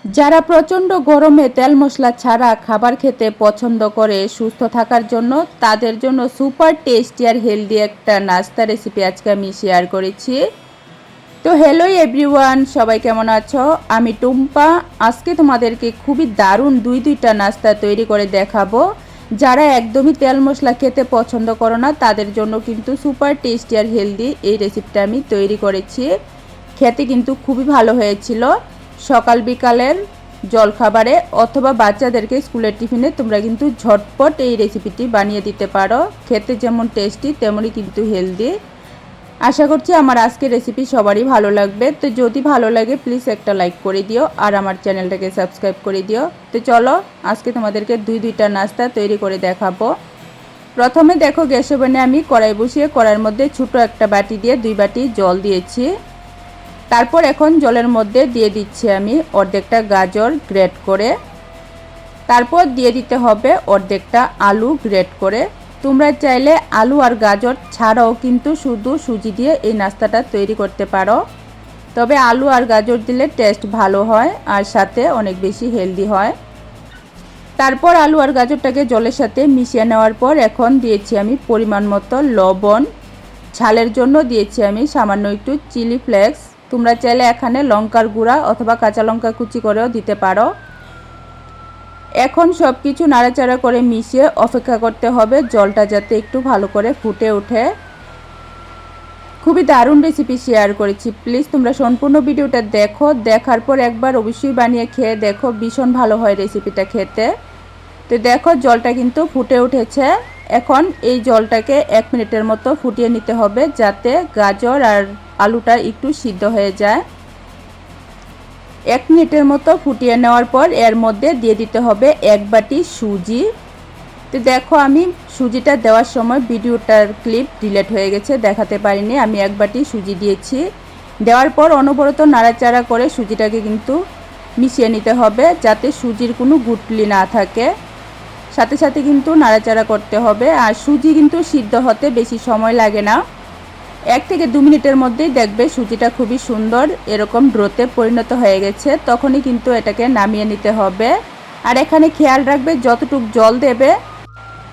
যারা প্রচণ্ড গরমে তেল মশলা ছাড়া খাবার খেতে পছন্দ করে সুস্থ থাকার জন্য, তাদের জন্য সুপার টেস্টি আর হেলদি একটা নাস্তা রেসিপি আজকে আমি শেয়ার করেছি। তো হ্যালো এভরিওয়ান, সবাই কেমন আছো? আমি টুম্পা। আজকে তোমাদেরকে খুবই দারুণ দুইটা নাস্তা তৈরি করে দেখাবো। যারা একদমই তেল মশলা খেতে পছন্দ করো না, তাদের জন্য কিন্তু সুপার টেস্টি আর হেলদি এই রেসিপিটা আমি তৈরি করেছি। খেতে কিন্তু খুবই ভালো হয়েছিল। সকাল বিকালের জলখাবারে অথবা বাচ্চাদেরকে স্কুলের টিফিনে তোমরা কিন্তু ঝটপট এই রেসিপিটি বানিয়ে দিতে পারো। খেতে যেমন টেস্টি তেমনই কিন্তু হেলদি। আশা করছি আমার আজকের রেসিপি সবারই ভালো লাগবে। তো যদি ভালো লাগে প্লিজ একটা লাইক করে দিও আর আমার চ্যানেলটাকে সাবস্ক্রাইব করে দিও। তো চলো আজকে তোমাদেরকে দুইটা নাস্তা তৈরি করে দেখাবো। প্রথমে দেখো, গ্যাস ওভেনে আমি কড়াই বসিয়ে কড়াইয়ের মধ্যে ছোটো একটা বাটি দিয়ে 2 বাটি জল দিয়েছি। তারপর এখন জলের মধ্যে দিয়ে দিচ্ছি আমি অর্ধেকটা গাজর গ্রেট করে। তারপর দিয়ে দিতে হবে অর্ধেকটা আলু গ্রেট করে। তোমরা চাইলে আলু আর গাজর ছাড়াও কিন্তু শুধু সুজি দিয়ে এই নাস্তাটা তৈরি করতে পারো। তবে আলু আর গাজর দিলে টেস্ট ভালো হয় আর সাথে অনেক বেশি হেলদি হয়। তারপর আলু আর গাজরটাকে জলের সাথে মিশিয়ে নেওয়ার পর এখন দিয়েছি আমি পরিমাণ মতো লবণ। ঝালের জন্য দিয়েছি আমি সামান্য একটু চিলি ফ্লেক্স। তোমরা চাইলে এখানে লঙ্কার গুঁড়া অথবা কাঁচা লঙ্কা কুচি করেও দিতে পারো। এখন সব কিছু নাড়াচাড়া করে মিশিয়ে অপেক্ষা করতে হবে জলটা যাতে একটু ভালো করে ফুটে ওঠে। খুবই দারুণ রেসিপি শেয়ার করেছি, প্লিজ তোমরা সম্পূর্ণ ভিডিওটা দেখো। দেখার পর একবার অবশ্যই বানিয়ে খেয়ে দেখো, ভীষণ ভালো হয় রেসিপিটা খেতে। তো দেখো জলটা কিন্তু ফুটে উঠেছে। এখন এই জলটাকে 1 মিনিটের মতো ফুটিয়ে নিতে হবে যাতে গাজর আর আলুটা একটু সিদ্ধ হয়ে যায়। 1 মিনিটের মতো ফুটিয়ে নেওয়ার পর এর মধ্যে দিয়ে দিতে হবে 1 বাটি সুজি। তো দেখো আমি সুজিটা দেওয়ার সময় ভিডিওটার ক্লিপ ডিলিট হয়ে গেছে, দেখাতে পারিনি। আমি 1 বাটি সুজি দিয়েছি। দেওয়ার পর অনবরত নাড়াচাড়া করে সুজিটাকে কিন্তু মিশিয়ে নিতে হবে যাতে সুজির কোনো গুটলি না থাকে। সাথে সাথে কিন্তু নাড়াচাড়া করতে হবে। আর সুজি কিন্তু সিদ্ধ হতে বেশি সময় লাগে না, 1 থেকে 2 মিনিটের মধ্যেই দেখবে সুজিটা খুবই সুন্দর এরকম ড্রোতে পরিণত হয়ে গেছে। তখনই কিন্তু এটাকে নামিয়ে নিতে হবে। আর এখানে খেয়াল রাখবে যতটুকু জল দেবে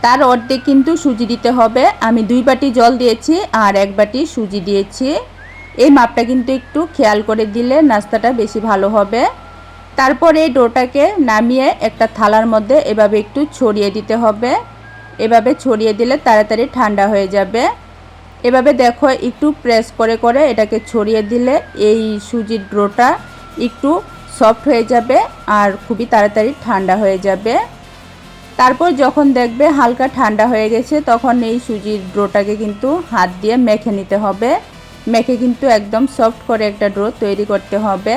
তার অর্ধেক কিন্তু সুজি দিতে হবে। আমি 2 বাটি জল দিয়েছি আর 1 বাটি সুজি দিয়েছি। এই মাপটা কিন্তু একটু খেয়াল করে দিলে নাস্তাটা বেশি ভালো হবে। তারপর এই ডোটাকে নামিয়ে একটা থালার মধ্যে এভাবে একটু ছড়িয়ে দিতে হবে। এভাবে ছড়িয়ে দিলে তাড়াতাড়ি ঠান্ডা হয়ে যাবে। এভাবে দেখো একটু প্রেস করে করে এটাকে ছড়িয়ে দিলে এই সুজির ডোটা একটু সফট হয়ে যাবে আর খুবই তাড়াতাড়ি ঠান্ডা হয়ে যাবে। তারপর যখন দেখবে হালকা ঠান্ডা হয়ে গেছে তখন এই সুজির ডোটাকে কিন্তু হাত দিয়ে মেখে নিতে হবে। মেখে কিন্তু একদম সফট করে একটা ডো তৈরি করতে হবে।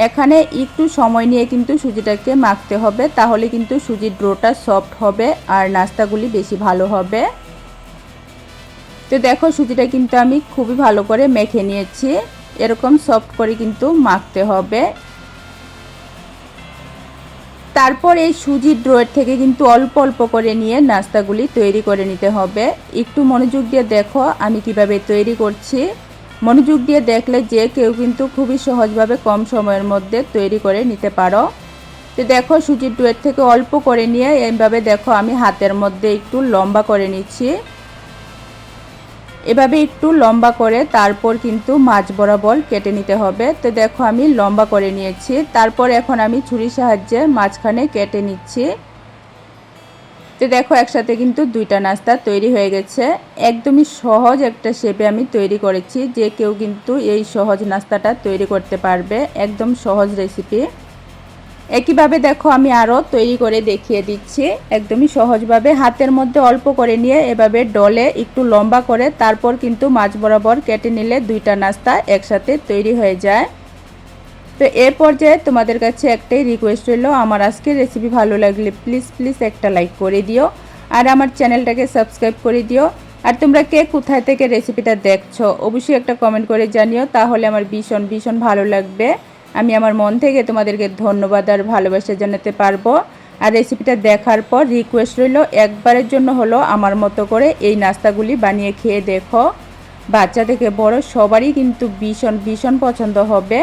এখানে একটু সময় নিয়ে কিন্তু সুজিটাকে মাখতে হবে, তাহলে কিন্তু সুজির ডোটা সফট হবে আর নাস্তাগুলি বেশি ভালো হবে। তো দেখো সুজিটা কিন্তু আমি খুবই ভালো করে মেখে নিয়েছি। এরকম সফট করে কিন্তু মাখতে হবে। তারপর এই সুজির ডোয়ের থেকে কিন্তু অল্প অল্প করে নিয়ে নাস্তাগুলি তৈরি করে নিতে হবে। একটু মনোযোগ দিয়ে দেখো আমি কিভাবে তৈরি করছি। মনোযোগ দিয়ে দেখলে যে কেউ কিন্তু খুবই সহজভাবে কম সময়ের মধ্যে তৈরি করে নিতে পারো। তো দেখো সুজির ডোয়ের থেকে অল্প করে নিয়ে এইভাবে দেখো আমি হাতের মধ্যে একটু লম্বা করে নিচ্ছি। এভাবে একটু লম্বা করে তারপর কিন্তু মাঝ বরাবর কেটে নিতে হবে। তো দেখো আমি লম্বা করে নিয়েছি। তারপর এখন আমি ছুরির সাহায্যে মাঝখানে কেটে নিচ্ছি। তো দেখো একসাথে কিন্তু 2টা নাস্তা তৈরি হয়ে গেছে। একদমই সহজ একটা শেপে আমি তৈরি করেছি, যে কেউ কিন্তু এই সহজ নাস্তাটা তৈরি করতে পারবে। একদম সহজ রেসিপি। একইভাবে দেখো আমি আরও তৈরি করে দেখিয়ে দিচ্ছি একদমই সহজভাবে। হাতের মধ্যে অল্প করে নিয়ে এভাবে ডলে একটু লম্বা করে তারপর কিন্তু মাঝ বরাবর কেটে নিলে 2টা নাস্তা একসাথে তৈরি হয়ে যায়। তো এ পর্যায়ে তোমাদের কাছে একটাই রিকোয়েস্ট রইল, আমার আজকের রেসিপি ভালো লাগলে প্লিজ একটা লাইক করে দিও আর আমার চ্যানেলটাকে সাবস্ক্রাইব করে দিও। আর তোমরা কে কোথায় থেকে রেসিপিটা দেখছো অবশ্যই একটা কমেন্ট করে জানিও, তাহলে আমার ভীষণ ভালো লাগবে। আমি আমার মন থেকে তোমাদেরকে ধন্যবাদ আর ভালোবাসা জানাতে পারবো। আর রেসিপিটা দেখার পর রিকোয়েস্ট রইল একবারের জন্য হলো আমার মতো করে এই নাস্তাগুলি বানিয়ে খেয়ে দেখো। বাচ্চা থেকে বড় সবারই কিন্তু ভীষণ পছন্দ হবে।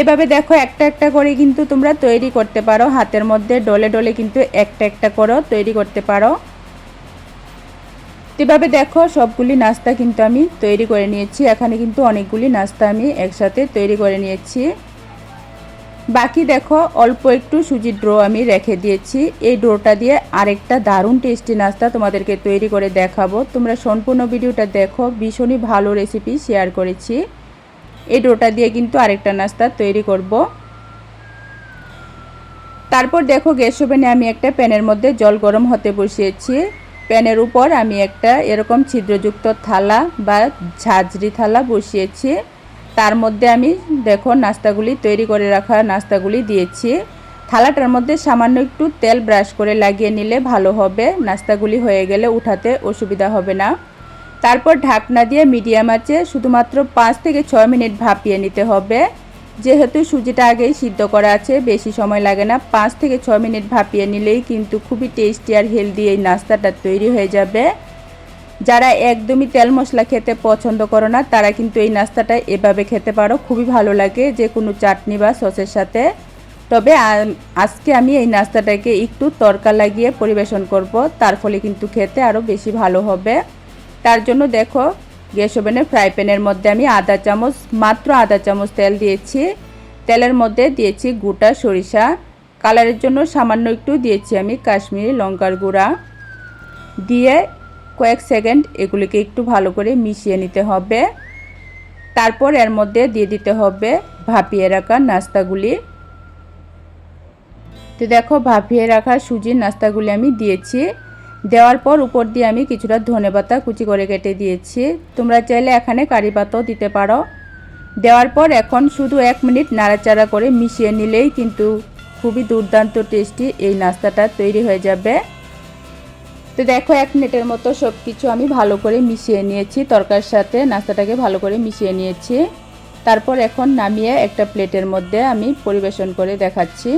এভাবে দেখো একটা একটা করে কিন্তু তোমরা তৈরি করতে পারো, হাতের মধ্যে ডলে ডলে কিন্তু একটা একটা করে তৈরি করতে পারো। এভাবে দেখো সবগুলি নাস্তা কিন্তু আমি তৈরি করে নিয়েছি। এখানে কিন্তু অনেকগুলি নাস্তা আমি একসাথে তৈরি করে নিয়েছি। বাকি দেখো অল্প একটু সুজির ডো আমি রেখে দিয়েছি। এই ডোটা দিয়ে আরেকটা দারুণ টেস্টি নাস্তা তোমাদেরকে তৈরি করে দেখাবো। তোমরা সম্পূর্ণ ভিডিওটা দেখো, ভীষণই ভালো রেসিপি শেয়ার করেছি। এই ডোটা দিয়ে কিন্তু আরেকটা নাস্তা তৈরি করব। তারপর দেখো গ্যাস ওভেনে আমি একটা প্যানের মধ্যে জল গরম হতে বসিয়েছি। প্যানের উপর আমি একটা এরকম ছিদ্রযুক্ত থালা বা ঝাঁঝরি থালা বসিয়েছি। তার মধ্যে আমি দেখো নাস্তাগুলি তৈরি করে রাখা নাস্তাগুলি দিয়েছি। থালাটার মধ্যে সামান্য একটু তেল ব্রাশ করে লাগিয়ে নিলে ভালো হবে, নাস্তাগুলি হয়ে গেলে উঠাতে অসুবিধা হবে না। তারপর ঢাকনা দিয়ে মিডিয়াম আঁচে শুধুমাত্র 5 থেকে 6 মিনিট ভাপিয়ে নিতে হবে। যেহেতু সুজিটা আগেই সিদ্ধ করা আছে, বেশি সময় লাগে না। 5 থেকে 6 মিনিট ভাপিয়ে নিলেই কিন্তু খুবই টেস্টি আর হেলদি এই নাস্তাটা তৈরি হয়ে যাবে। যারা একদমই তেল মশলা খেতে পছন্দ করো না, তারা কিন্তু এই নাস্তাটা এভাবে খেতে পারো, খুবই ভালো লাগে যে কোনো চাটনি বা সসের সাথে। তবে আজকে আমি এই নাস্তাটাকে একটু তড়কা লাগিয়ে পরিবেশন করব, তার ফলে কিন্তু খেতে আরও বেশি ভালো হবে। তার জন্য দেখো গ্যাস ওভেনের ফ্রাই প্যানের মধ্যে আমি মাত্র আধা চামচ তেল দিয়েছি। তেলের মধ্যে দিয়েছি গোটা সরিষা, কালারের জন্য সামান্য একটু দিয়েছি আমি কাশ্মীরি লঙ্কার গুঁড়া। দিয়ে কয়েক সেকেন্ড এগুলিকে একটু ভালো করে মিশিয়ে নিতে হবে। তারপর এর মধ্যে দিয়ে দিতে হবে ভাপিয়ে রাখা নাস্তাগুলি। তো দেখো ভাপিয়ে রাখা সুজির নাস্তাগুলি আমি দিয়েছি। দেওয়ার পর উপর দিয়ে আমি কিছুটা ধনেপাতা কুচি করে কেটে দিয়েছি। তোমরা চাইলে এখানে কারি পাতাও দিতে পারো। দেওয়ার পর এখন শুধু 1 মিনিট নাড়াচাড়া করে মিশিয়ে নিলেই কিন্তু খুবই দুর্দান্ত টেস্টি এই নাস্তাটা তৈরি হয়ে যাবে। তো দেখো 1 মিনিটের মতো সব কিছু আমি ভালো করে মিশিয়ে নিয়েছি, তরকারির সাথে নাস্তাটাকে ভালো করে মিশিয়ে নিয়েছি। তারপর এখন নামিয়ে একটা প্লেটের মধ্যে আমি পরিবেশন করে দেখাচ্ছি।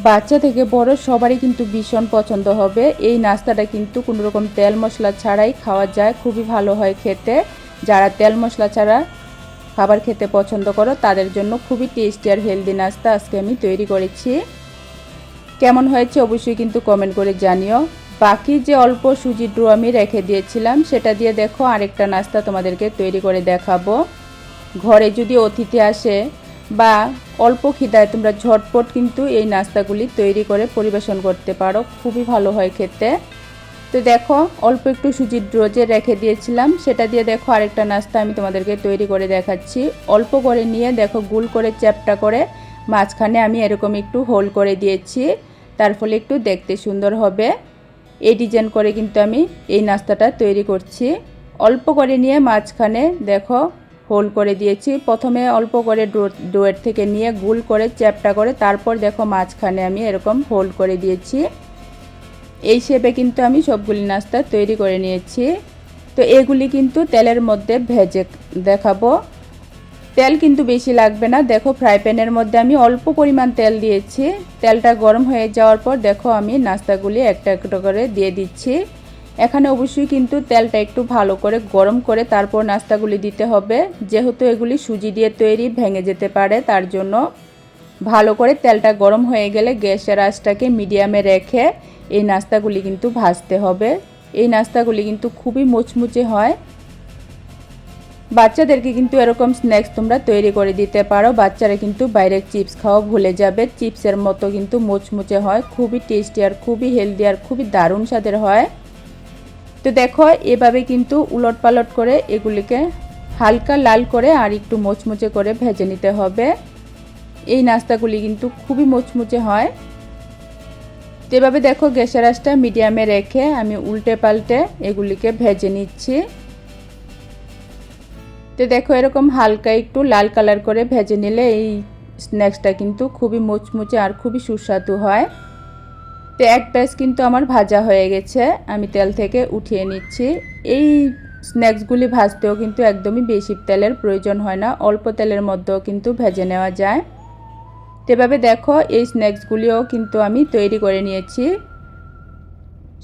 বাচ্চা থেকে বড় সবারই কিন্তু ভীষণ পছন্দ হবে। এই নাস্তাটা কিন্তু কোনো রকম তেল মশলা ছাড়াই খাওয়া যায়, খুবই ভালো হয় খেতে। যারা তেল মশলা ছাড়া খাবার খেতে পছন্দ করো তাদের জন্য খুবই টেস্টি আর হেলদি নাস্তা আজকে আমি তৈরি করেছি। কেমন হয়েছে অবশ্যই কিন্তু কমেন্ট করে জানিও। বাকি যে অল্প সুজির ডো আমি রেখে দিয়েছিলাম সেটা দিয়ে দেখো আরেকটা নাস্তা তোমাদেরকে তৈরি করে দেখাবো। ঘরে যদি অতিথি আসে বা অল্প খিদায় তোমরা ঝটপট কিন্তু এই নাস্তাগুলি তৈরি করে পরিবেশন করতে পারো, খুবই ভালো হয় খেতে। তো দেখো অল্প একটু সুজির ডো যে রেখে দিয়েছিলাম সেটা দিয়ে দেখো আরেকটা নাস্তা আমি তোমাদেরকে তৈরি করে দেখাচ্ছি। অল্প করে নিয়ে দেখো গোল করে চ্যাপটা করে মাঝখানে আমি এরকম একটু হোল করে দিয়েছি, তার ফলে একটু দেখতে সুন্দর হবে। এই ডিজাইন করে কিন্তু আমি এই নাস্তাটা তৈরি করছি। অল্প করে নিয়ে মাঝখানে দেখো হোল করে দিয়েছি। প্রথমে অল্প করে ডোয়ের থেকে নিয়ে গোল করে চ্যাপটা করে তারপর দেখো মাঝখানে আমি এরকম হোল করে দিয়েছি। এই শেপে কিন্তু আমি সবগুলি নাস্তা তৈরি করে নিয়েছি। তো এগুলি কিন্তু তেলের মধ্যে ভেজে দেখাবো। তেল কিন্তু বেশি লাগবে না। দেখো ফ্রাই প্যানের মধ্যে আমি অল্প পরিমাণ তেল দিয়েছি। তেলটা গরম হয়ে যাওয়ার পর দেখো আমি নাস্তাগুলি একটা একটা করে দিয়ে দিচ্ছি। এখানে অবশ্যই কিন্তু তেলটা একটু ভালো করে গরম করে তারপর নাস্তাগুলি দিতে হবে, যেহেতু এগুলি সুজি দিয়ে তৈরি, ভেঙে যেতে পারে। তার জন্য ভালো করে তেলটা গরম হয়ে গেলে গ্যাসের আঁচটাকে মিডিয়ামে রেখে এই নাস্তাগুলি কিন্তু ভাজতে হবে। এই নাস্তাগুলি কিন্তু খুবই মুচমুচে হয়। বাচ্চাদেরকে কিন্তু এরকম স্ন্যাক্স তোমরা তৈরি করে দিতে পারো। বাচ্চারা কিন্তু বাইরের চিপস খাওয়া ভুলে যাবে। চিপসের মতো কিন্তু মুচমুচে হয়, খুবই টেস্টি আর খুবই হেলদি আর খুবই দারুণ স্বাদের হয়। তো দেখো এভাবে কিন্তু উলট পালট করে এগুলিকে হালকা লাল করে আর একটু মুচমুচে করে ভেজে নিতে হবে। এই নাস্তাগুলি কিন্তু খুবই মুচমুচে হয়। তো এভাবে দেখো গ্যাসের আঁচটা মিডিয়ামে রেখে আমি উল্টে পাল্টে এগুলিকে ভেজে নিচ্ছি। তো দেখো এরকম হালকা একটু লাল কালার করে ভেজে নিলে এই স্ন্যাক্সটা কিন্তু খুবই মুচমুচে আর খুবই সুস্বাদু হয়। তো এক ব্যাচ কিন্তু আমার ভাজা হয়ে গেছে, আমি তেল থেকে উঠিয়ে নিচ্ছি। এই স্ন্যাক্সগুলি ভাজতেও কিন্তু একদমই বেশি তেলের প্রয়োজন হয় না, অল্প তেলের মধ্যেও কিন্তু ভেজে নেওয়া যায়। তো এভাবে দেখো এই স্ন্যাক্সগুলিও কিন্তু আমি তৈরি করে নিয়েছি।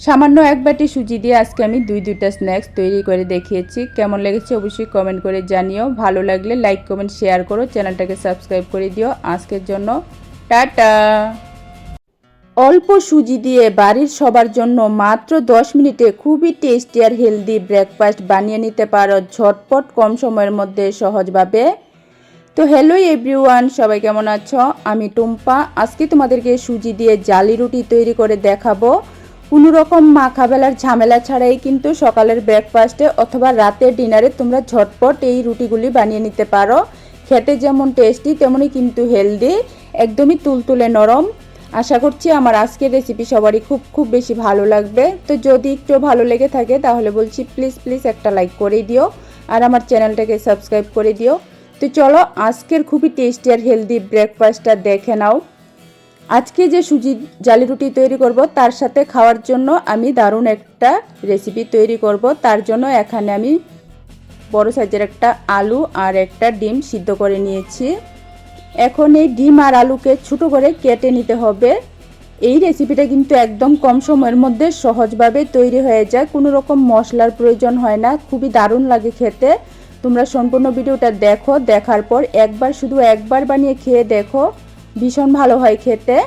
সামান্য এক বাটি সুজি দিয়ে আজকে আমি দুইটা স্ন্যাক্স তৈরি করে দেখিয়েছি। কেমন লেগেছে অবশ্যই কমেন্ট করে জানিও। ভালো লাগলে লাইক কমেন্ট শেয়ার করো, চ্যানেলটাকে সাবস্ক্রাইব করে দিও। আজকের জন্য টাটা। অল্প সুজি দিয়ে বাড়ির সবার জন্য মাত্র 10 মিনিটে খুবই টেস্টি আর হেলদি ব্রেকফাস্ট বানিয়ে নিতে পারো ঝটপট, কম সময়ের মধ্যে, সহজভাবে। তো হ্যালো এভরিওয়ান, সবাই কেমন আছো? আমি টুম্পা। আজকে তোমাদেরকে সুজি দিয়ে জালি রুটি তৈরি করে দেখাবো। কোনো রকম মাখাবেলার ঝামেলা ছাড়াই কিন্তু সকালের ব্রেকফাস্টে অথবা রাতের ডিনারে তোমরা ঝটপট এই রুটিগুলি বানিয়ে নিতে পারো। খেতে যেমন টেস্টি তেমনই কিন্তু হেলদি, একদমই তুলতুলে নরম। আশা করছি আমার আজকের রেসিপি সবারই খুব বেশি ভালো লাগবে। তো যদি একটু ভালো লেগে থাকে তাহলে বলছি প্লিজ একটা লাইক করে দিও আর আমার চ্যানেলটাকে সাবস্ক্রাইব করে দিও। তো চলো আজকের খুবই টেস্টি আর হেলদি ব্রেকফাস্টটা দেখে নাও। আজকে যে সুজি জালি রুটি তৈরি করব তার সাথে খাওয়ার জন্য আমি দারুণ একটা রেসিপি তৈরি করব। তার জন্য এখানে আমি বড় সাইজের একটা আলু আর একটা ডিম সিদ্ধ করে নিয়েছি। এখন এই ডিম আর আলুকে ছোটো করে কেটে নিতে হবে। এই রেসিপিটা কিন্তু একদম কম সময়ের মধ্যে সহজভাবে তৈরি হয়ে যায়, কোনো রকম মশলার প্রয়োজন হয় না, খুবই দারুণ লাগে খেতে। তোমরা সম্পূর্ণ ভিডিওটা দেখো, দেখার পর শুধু একবার বানিয়ে খেয়ে দেখো, ভীষণ ভালো হয় খেতে।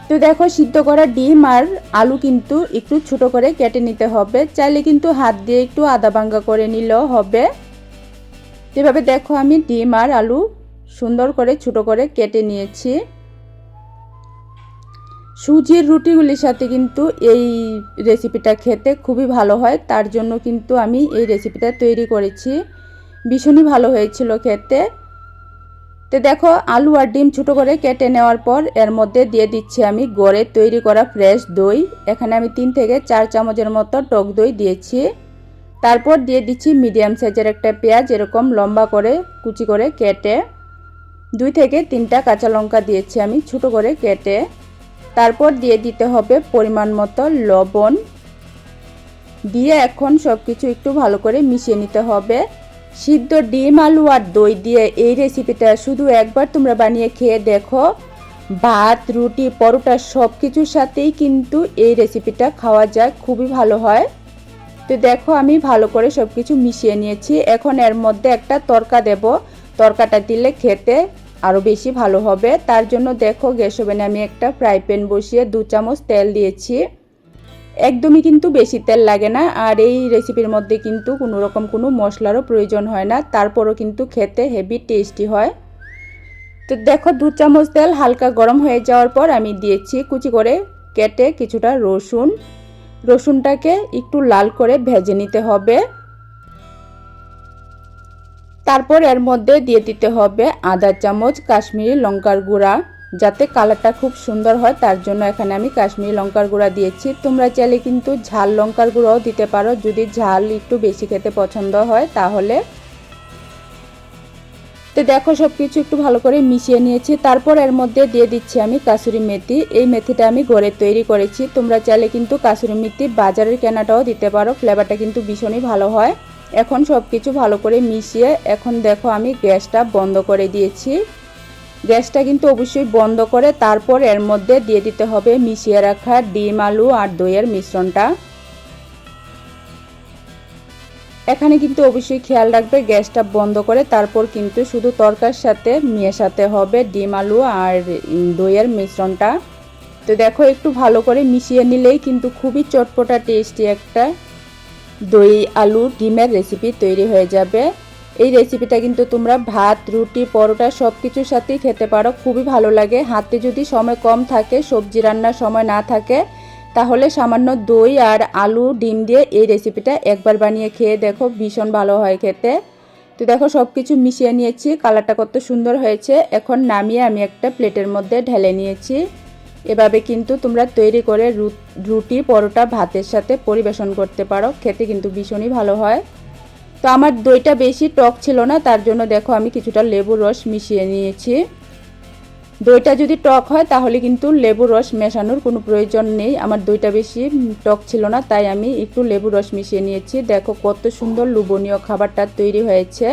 তো দেখো সিদ্ধ করা ডিম আর আলু কিন্তু একটু ছোট করে কেটে নিতে হবে, চাইলে কিন্তু হাত দিয়ে একটু আদা ভাঙ্গা করে নিলেও হবে। এভাবে দেখো আমি ডিম আর আলু সুন্দর করে ছোট করে কেটে নিয়েছি। সুজির রুটিগুলির সাথে কিন্তু এই রেসিপিটা খেতে খুবই ভালো হয়, তার জন্য কিন্তু আমি এই রেসিপিটা তৈরি করেছি। ভীষণই ভালো হয়েছিল খেতে। তো দেখো আলু আর ডিম ছোটো করে কেটে নেওয়ার পর এর মধ্যে দিয়ে দিচ্ছি আমি ঘরে তৈরি করা ফ্রেশ দই। এখানে আমি 3 থেকে 4 চামচের মতো টক দই দিয়েছি। তারপর দিয়ে দিচ্ছি মিডিয়াম সাইজের একটা পেঁয়াজ, এরকম লম্বা করে কুচি করে কেটে। 2 থেকে 3টা কাঁচা লঙ্কা দিয়েছি আমি ছোটো করে কেটে। তারপর দিয়ে দিতে হবে পরিমাণ মতো লবণ। দিয়ে এখন সব কিছু একটু ভালো করে মিশিয়ে নিতে হবে। সিদ্ধ ডিম আলু আর দই দিয়ে এই রেসিপিটা শুধু একবার তোমরা বানিয়ে খেয়ে দেখো, ভাত রুটি পরোটা সব কিছুর সাথেই কিন্তু এই রেসিপিটা খাওয়া যায়, খুবই ভালো হয়। তো দেখো আমি ভালো করে সব কিছু মিশিয়ে নিয়েছি। এখন এর মধ্যে একটা তড়কা দেব, তড়কাটা দিলে খেতে আরও বেশি ভালো হবে। তার জন্য দেখো গ্যাস ওভেনে আমি একটা ফ্রাই প্যান বসিয়ে 2 চামচ তেল দিয়েছি। একদমই কিন্তু বেশি তেল লাগে না, আর এই রেসিপির মধ্যে কিন্তু কোনো রকম কোনো মশলারও প্রয়োজন হয় না, তারপরও কিন্তু খেতে হেভি টেস্টি হয়। তো দেখো 2 চামচ তেল হালকা গরম হয়ে যাওয়ার পর আমি দিয়েছি কুচি করে কেটে কিছুটা রসুন। রসুনটাকে একটু লাল করে ভেজে নিতে হবে। তারপর এর মধ্যে দিয়ে দিতে হবে আধা চামচ কাশ্মীরি লঙ্কার গুঁড়া, যাতে কালারটা খুব সুন্দর হয়, তার জন্য এখানে আমি কাশ্মীরি লঙ্কার গুঁড়া দিয়েছি। তোমরা চাইলে কিন্তু ঝাল লঙ্কার গুঁড়াও দিতে পারো, যদি ঝাল একটু বেশি খেতে পছন্দ হয় তাহলে। তো দেখো সব কিছু একটু ভালো করে মিশিয়ে নিয়েছি। তারপর এর মধ্যে দিয়ে দিচ্ছি আমি কাসুরি মেথি। এই মেথিটা আমি ঘরে তৈরি করেছি, তোমরা চাইলে কিন্তু কাসুরি মেথি বাজারের কেনাটাও দিতে পারো, ফ্লেভারটা কিন্তু ভীষণই ভালো হয়। এখন সব কিছু ভালো করে মিশিয়ে এখন দেখো আমি গ্যাসটা বন্ধ করে দিয়েছি। গ্যাসটা কিন্তু অবশ্যই বন্ধ করে তারপর এর মধ্যে দিয়ে দিতে হবে মিশিয়ে রাখা ডিম আলু আর দইয়ের মিশ্রণটা। এখানে কিন্তু অবশ্যই খেয়াল রাখবে গ্যাসটা বন্ধ করে তারপর কিন্তু শুধু তরকার সাথে মেশাতে হবে ডিম আলু আর দইয়ের মিশ্রণটা। তো দেখো একটু ভালো করে মিশিয়ে নিলেই কিন্তু খুবই চটপটা টেস্টি একটা দই আলু ডিমের রেসিপি তৈরি হয়ে যাবে। এই রেসিপিটা কিন্তু তোমরা ভাত রুটি পরোটা সব কিছুর সাথেই খেতে পারো, খুবই ভালো লাগে। হাতে যদি সময় কম থাকে, সবজি রান্নার সময় না থাকে, তাহলে সামান্য দই আর আলু ডিম দিয়ে এই রেসিপিটা একবার বানিয়ে খেয়ে দেখো, ভীষণ ভালো হয় খেতে। তো দেখো সব কিছু মিশিয়ে নিয়েছি, কালারটা কত সুন্দর হয়েছে। এখন নামিয়ে আমি একটা প্লেটের মধ্যে ঢেলে নিয়েছি। এভাবে কিন্তু তোমরা তৈরি করে রুটি পরোটা ভাতের সাথে পরিবেশন করতে পারো, খেতে কিন্তু ভীষণই ভালো হয়। তো আমার দইটা বেশি টক ছিল না, তার জন্য দেখো আমি কিছুটা লেবুর রস মিশিয়ে নিয়েছি। দইটা যদি টক হয় তাহলে কিন্তু লেবুর রস মেশানোর কোনো প্রয়োজন নেই। আমার দইটা বেশি টক ছিল না, তাই আমি একটু লেবুর রস মিশিয়ে নিয়েছি। দেখো কত সুন্দর লোভনীয় খাবারটা তৈরি হয়েছে।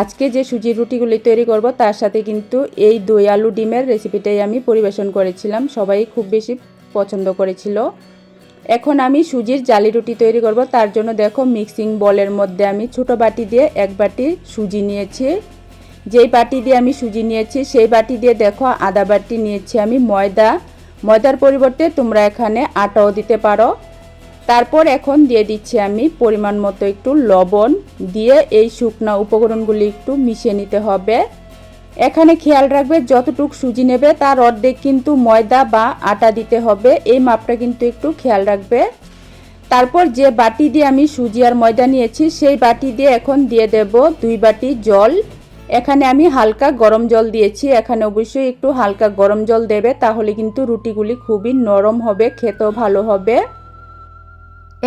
আজকে যে সুজির রুটিগুলি তৈরি করব তার সাথে কিন্তু এই দই আলু ডিমের রেসিপিটাই আমি পরিবেশন করেছিলাম, সবাই খুব বেশি পছন্দ করেছিল। এখন আমি সুজির জালি রুটি তৈরি করব। তার জন্য দেখো মিক্সিং বলের মধ্যে আমি ছোট বাটি দিয়ে 1 বাটি সুজি নিয়েছি। যেই বাটি দিয়ে আমি সুজি নিয়েছি সেই বাটি দিয়ে দেখো আধা বাটি নিয়েছি আমি ময়দা। ময়দার পরিবর্তে তোমরা এখানে আটাও দিতে পারো। তারপর এখন দিয়ে দিচ্ছি আমি পরিমাণ মতো একটু লবণ, দিয়ে এই শুকনা উপকরণগুলি একটু মিশিয়ে নিতে হবে। এখানে খেয়াল রাখবে যতটুকু সুজি নেবে তার অর্ধেক কিন্তু ময়দা বা আটা দিতে হবে, এই মাপটা কিন্তু একটু খেয়াল রাখবে। তারপর যে বাটি দিয়ে আমি সুজি আর ময়দা নিয়েছি সেই বাটি দিয়ে এখন দিয়ে দেব 2 বাটি জল। এখানে আমি হালকা গরম জল দিয়েছি, এখানে অবশ্যই একটু হালকা গরম জল দেবে, তাহলে কিন্তু রুটিগুলি খুবই নরম হবে, খেতেও ভালো হবে।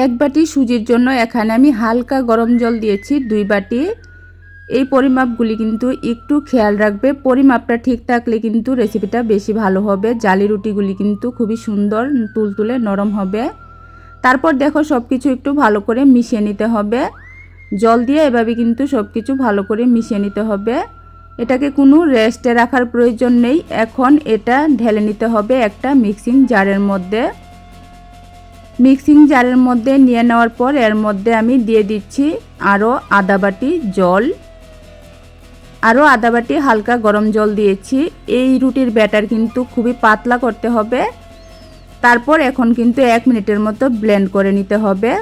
1 বাটি সুজির জন্য এখানে আমি হালকা গরম জল দিয়েছি 2 বাটি। এই পরিমাপগুলি কিন্তু একটু খেয়াল রাখবে, পরিমাপটা ঠিক থাকলে কিন্তু রেসিপিটা বেশি ভালো হবে। জালি রুটিগুলি কিন্তু খুবই সুন্দর তুলতুলে নরম হবে। তারপর দেখো সব কিছু একটু ভালো করে মিশিয়ে নিতে হবে। জল দিয়ে এভাবে কিন্তু সব কিছু ভালো করে মিশিয়ে নিতে হবে। এটাকে কোনো রেস্টে রাখার প্রয়োজন নেই। এখন এটা ঢেলে নিতে হবে একটা মিক্সিং জারের মধ্যে। মিক্সিং জারের মধ্যে নিয়ে নেওয়ার পর এর মধ্যে আমি দিয়ে দিচ্ছি আরও আধা বাটি জল, আরও আধা বাটি হালকা গরম জল দিয়েছি। এই রুটির ব্যাটার কিন্তু খুবই পাতলা করতে হবে। তারপর এখন কিন্তু 1 মিনিটের মতো ব্লেন্ড করে নিতে হবে।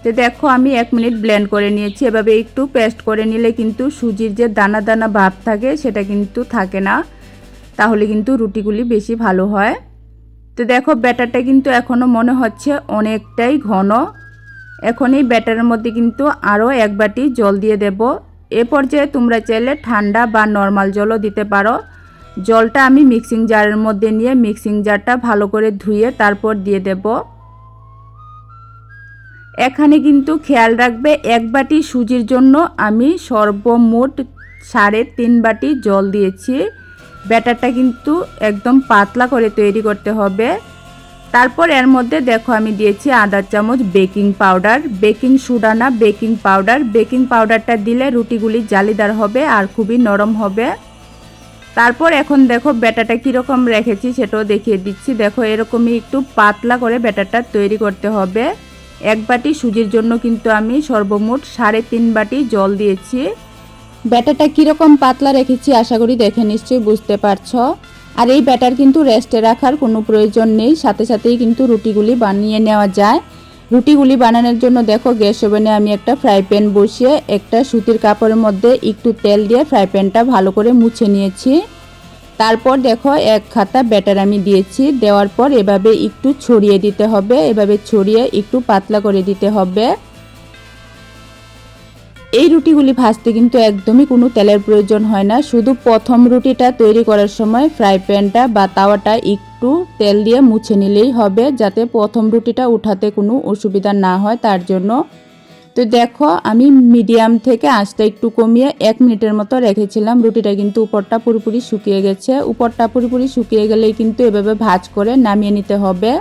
তো দেখো আমি 1 মিনিট ব্লেন্ড করে নিয়েছি। এভাবে একটু পেস্ট করে নিলে কিন্তু সুজির যে দানা দানা ভাব থাকে সেটা কিন্তু থাকে না, তাহলে কিন্তু রুটিগুলি বেশি ভালো হয়। তো দেখো ব্যাটারটা কিন্তু এখনও মনে হচ্ছে অনেকটাই ঘন। এখন এই ব্যাটারের মধ্যে কিন্তু আরও 1 বাটি জল দিয়ে দেব। এ পর্যায়ে তোমরা চাইলে ঠান্ডা বা নর্মাল জলও দিতে পারো। জলটা আমি মিক্সিং জারের মধ্যে নিয়ে মিক্সিং জারটা ভালো করে ধুয়ে তারপর দিয়ে দেব। এখানে কিন্তু খেয়াল রাখবে 1 বাটি সুজির জন্য আমি সর্বমোট 3.5 বাটি জল দিয়েছি। ব্যাটারটা কিন্তু একদম পাতলা করে তৈরি করতে হবে। তারপর এর মধ্যে দেখো আমি দিয়েছি আধা চামচ বেকিং পাউডার, বেকিং সোডা না বেকিং পাউডার। বেকিং পাউডারটা দিলে রুটিগুলি জালিদার হবে আর খুবই নরম হবে। তারপর এখন দেখো ব্যাটারটা কীরকম রেখেছি সেটাও দেখিয়ে দিচ্ছি। দেখো এরকমই একটু পাতলা করে ব্যাটারটা তৈরি করতে হবে। 1 বাটি সুজির জন্য কিন্তু আমি সর্বমোট 3.5 বাটি জল দিয়েছি। ব্যাটারটা কীরকম পাতলা রেখেছি আশা করি দেখে নিশ্চয়ই বুঝতে পারছো। আর এই ব্যাটার কিন্তু রেস্টে রাখার কোনো প্রয়োজন নেই, সাথে সাথেই কিন্তু রুটিগুলি বানিয়ে নেওয়া যায়। রুটিগুলি বানানোর জন্য দেখো গ্যাস ওভেনে আমি একটা ফ্রাই প্যান বসিয়ে একটা সুতির কাপড়ের মধ্যে একটু তেল দিয়ে ফ্রাই প্যানটা ভালো করে মুছে নিয়েছি। তারপর দেখো 1 খাতা ব্যাটার আমি দিয়েছি, দেওয়ার পর এভাবে একটু ছড়িয়ে দিতে হবে, এভাবে ছড়িয়ে একটু পাতলা করে দিতে হবে। এই রুটিগুলি ভাজতে কিন্তু একদমই কোনো তেলের প্রয়োজন হয় না, শুধু প্রথম রুটিটা তৈরি করার সময় ফ্রাই প্যানটা বা তাওয়াটা একটু তেল দিয়ে মুছে নিলেই হবে, যাতে প্রথম রুটিটা উঠাতে কোনো অসুবিধা না হয় তার জন্য। তো দেখো আমি মিডিয়াম থেকে আঁচটা একটু কমিয়ে 1 মিনিটের মতো রেখেছিলাম। রুটিটা কিন্তু উপরটা পুরোপুরি শুকিয়ে গেছে। উপরটা পুরোপুরি শুকিয়ে গেলেই কিন্তু এভাবে ভাজ করে নামিয়ে নিতে হবে।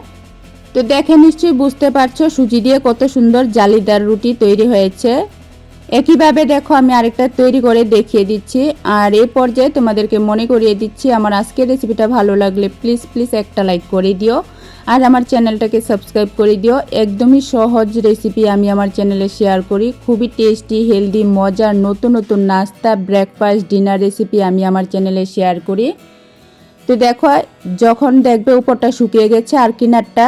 তো দেখে নিশ্চয়ই বুঝতে পারছো সুজি দিয়ে কত সুন্দর জালিদার রুটি তৈরি হয়েছে। একইভাবে দেখো আমি আরেকটা তৈরি করে দেখিয়ে দিচ্ছি। আর এই পর্যায়ে তোমাদেরকে মনে করিয়ে দিচ্ছি, আমার আজকের রেসিপিটা ভালো লাগলে প্লিজ একটা লাইক করে দিও আর আমার চ্যানেলটাকে সাবস্ক্রাইব করে দিও। একদমই সহজ রেসিপি আমি আমার চ্যানেলে শেয়ার করি, খুবই টেস্টি হেলদি মজার নতুন নতুন নাস্তা ব্রেকফাস্ট ডিনার রেসিপি আমি আমার চ্যানেলে শেয়ার করি। তো দেখো যখন দেখবে উপরটা শুকিয়ে গেছে আর কিনারটা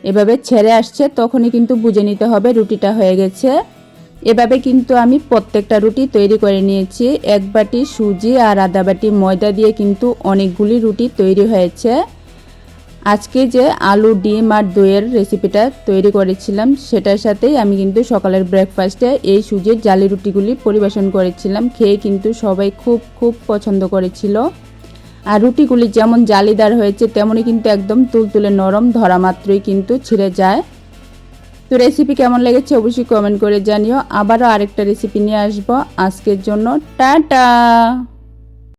এভাবে ছেড়ে আসছে, তখনই কিন্তু বুঝে নিতে হবে রুটিটা হয়ে গেছে। এভাবে কিন্তু আমি প্রত্যেকটা রুটি তৈরি করে নিয়েছি। 1 বাটি সুজি আর আধা বাটি ময়দা দিয়ে কিন্তু অনেকগুলি রুটি তৈরি হয়েছে। আজকে যে আলু ডিম আর দইয়ের রেসিপিটা তৈরি করেছিলাম সেটার সাথেই আমি কিন্তু সকালের ব্রেকফাস্টে এই সুজির জালি রুটিগুলি পরিবেশন করেছিলাম। খেয়ে কিন্তু সবাই খুব পছন্দ করেছিল। আর রুটিগুলি যেমন জালিদার হয়েছে তেমনই কিন্তু একদম তুলতুলে নরম, ধরা মাত্রই কিন্তু ছিঁড়ে যায়। তো রেসিপি কেমন লেগেছে অবশ্যই কমেন্ট করে জানিও। আবারও আরেকটা রেসিপি নিয়ে আসবো। আজকের জন্য টাটা।